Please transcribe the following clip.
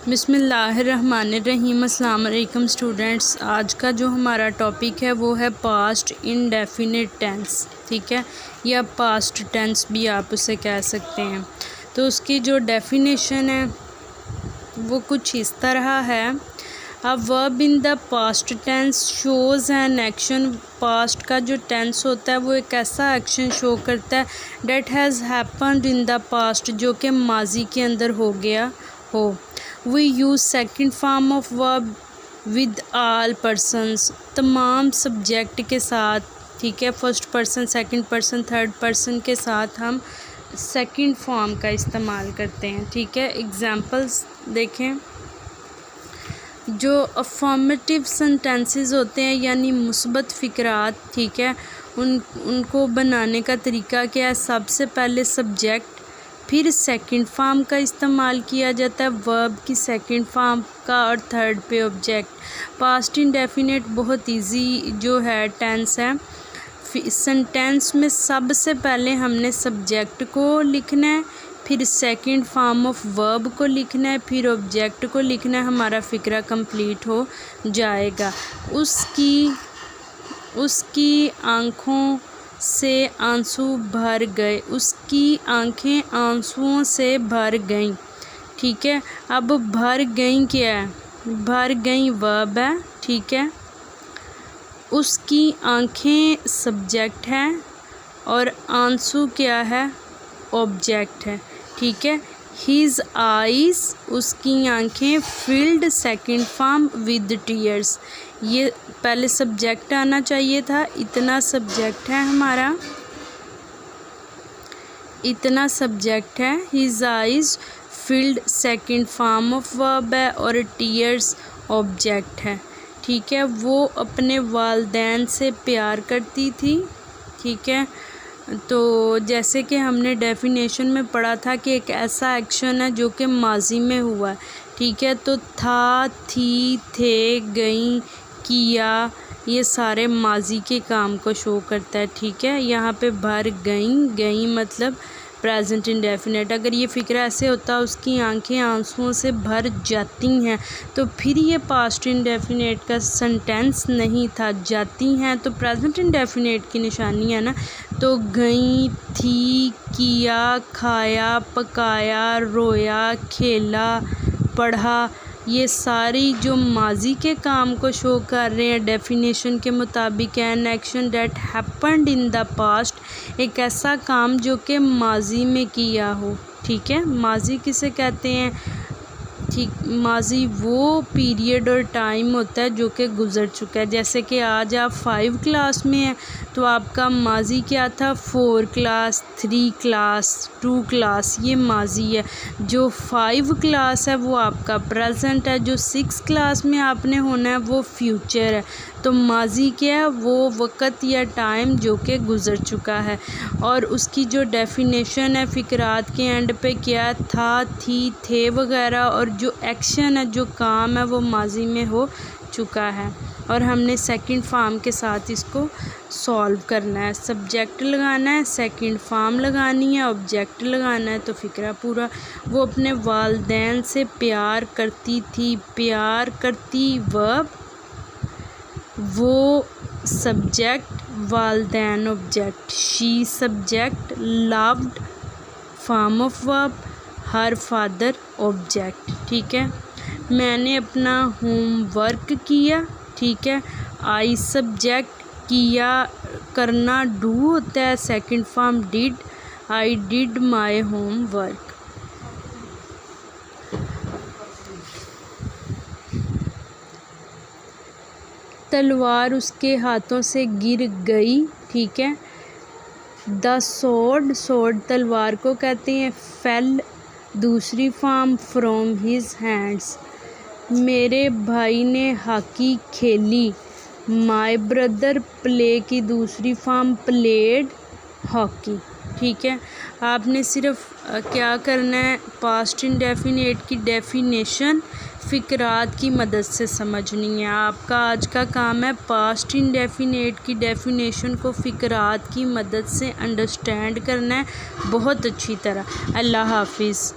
بسم اللہ الرحمن الرحیم۔ السلام علیکم اسٹوڈنٹس، آج کا جو ہمارا ٹاپک ہے وہ ہے پاسٹ انڈیفینٹ ٹینس، ٹھیک ہے، یا پاسٹ ٹینس بھی آپ اسے کہہ سکتے ہیں۔ تو اس کی جو ڈیفینیشن ہے وہ کچھ اس طرح ہے: A verb in the past tense shows an action۔ Past کا جو ٹینس ہوتا ہے وہ ایک ایسا ایکشن شو کرتا ہے that has happened in the past، جو کہ ماضی کے اندر ہو گیا ہو۔ We use second form of verb with all persons، تمام سبجیکٹ کے ساتھ، ٹھیک ہے، first person, second person, third person کے ساتھ ہم سیکنڈ فارم کا استعمال کرتے ہیں، ٹھیک ہے۔ ایگزامپلس دیکھیں، جو افرمیٹیو سینٹینسز ہوتے ہیں یعنی مثبت فقرات، ٹھیک ہے، ان کو بنانے کا طریقہ کیا ہے؟ سب سے پہلے سبجیکٹ، پھر سیکنڈ فارم کا استعمال کیا جاتا ہے، ورب کی سیکنڈ فارم کا، اور تھرڈ پہ آبجیکٹ۔ پاسٹ انڈیفینٹ بہت ایزی جو ہے ٹینس ہے۔ سینٹینس میں سب سے پہلے ہم نے سبجیکٹ کو لکھنا ہے، پھر سیکنڈ فارم آف ورب کو لکھنا ہے، پھر آبجیکٹ کو لکھنا ہے، ہمارا فقرہ کمپلیٹ ہو جائے گا۔ اس کی آنکھوں سے آنسو بھر گئے، اس کی آنکھیں آنسوؤں سے بھر گئیں، ٹھیک ہے۔ اب بھر گئیں کیا ہے؟ بھر گئیں ورب ہے، ٹھیک ہے۔ اس کی آنکھیں سبجیکٹ ہے اور آنسو کیا ہے؟ آبجیکٹ ہے، ٹھیک ہے۔ ہز آئیز، اس کی آنکھیں، flood second form with tears, یہ پہلے سبجیکٹ آنا چاہیے تھا، اتنا سبجیکٹ ہے ہمارا، اتنا سبجیکٹ ہے۔ His eyes flood second form of verb ہے اور ٹیئرس آبجیکٹ ہے، ٹھیک ہے۔ وہ اپنے والدین سے پیار کرتی تھی، ٹھیک ہے۔ تو جیسے کہ ہم نے ڈیفینیشن میں پڑھا تھا کہ ایک ایسا ایکشن ہے جو کہ ماضی میں ہوا ہے، ٹھیک ہے۔ تو تھا، تھی، تھے، گئیں، کیا، یہ سارے ماضی کے کام کو شو کرتا ہے، ٹھیک ہے۔ یہاں پہ بھر گئیں، گئیں مطلب پریزنٹ انڈیفینٹ۔ اگر یہ فقرہ ایسے ہوتا اس کی آنکھیں آنسوؤں سے بھر جاتی ہیں تو پھر یہ پاسٹ انڈیفینٹ کا سینٹینس نہیں تھا۔ جاتی ہیں تو پریزنٹ انڈیفینٹ کی نشانی ہے نا۔ تو گئیں، تھی، کیا، کھایا، پکایا، رویا، کھیلا، پڑھا، یہ ساری جو ماضی کے کام کو شو کر رہے ہیں ڈیفینیشن کے مطابق۔ An action that happened in the past, ایک ایسا کام جو کہ ماضی میں کیا ہو، ٹھیک ہے۔ ماضی کسے کہتے ہیں؟ ٹھیک، ماضی وہ پیریڈ اور ٹائم ہوتا ہے جو کہ گزر چکا ہے۔ جیسے کہ آج آپ 5 کلاس میں ہیں تو آپ کا ماضی کیا تھا؟ 4 کلاس، 3 کلاس، 2 کلاس، یہ ماضی ہے۔ جو 5 کلاس ہے وہ آپ کا پریزنٹ ہے، جو 6 کلاس میں آپ نے ہونا ہے وہ فیوچر ہے۔ تو ماضی کیا ہے؟ وہ وقت یا ٹائم جو کہ گزر چکا ہے۔ اور اس کی جو ڈیفینیشن ہے فقرات کے اینڈ پہ کیا تھا، تھی، تھے وغیرہ، اور جو ایکشن ہے، جو کام ہے وہ ماضی میں ہو چکا ہے، اور ہم نے سیکنڈ فارم کے ساتھ اس کو سولو کرنا ہے۔ سبجیکٹ لگانا ہے، سیکنڈ فارم لگانی ہے، آبجیکٹ لگانا ہے، تو فقرہ پورا۔ وہ اپنے والدین سے پیار کرتی تھی، پیار کرتی ورب، وہ سبجیکٹ، والدین object, she subject, loved form of verb, her father object, ٹھیک ہے۔ میں نے اپنا ہوم ورک کیا، ٹھیک ہے۔ آئی سبجیکٹ، کیا کرنا ڈو ہوتا ہے، second form did, I did my homework. تلوار اس کے ہاتھوں سے گر گئی، ٹھیک ہے۔ دا سورڈ، سورڈ تلوار کو کہتے ہیں، فیل دوسری فارم، فرام ہز ہینڈس۔ میرے بھائی نے ہاکی کھیلی، مائی بردر پلے کی دوسری فارم، پلیڈ ہاکی، ٹھیک ہے۔ آپ نے صرف کیا کرنا ہے؟ پاسٹ انڈیفینٹ کی ڈیفینیشن فقرات کی مدد سے سمجھنی ہے۔ آپ کا آج کا کام ہے پاسٹ انڈیفینٹ کی ڈیفینیشن کو فقرات کی مدد سے انڈرسٹینڈ کرنا ہے بہت اچھی طرح۔ اللہ حافظ۔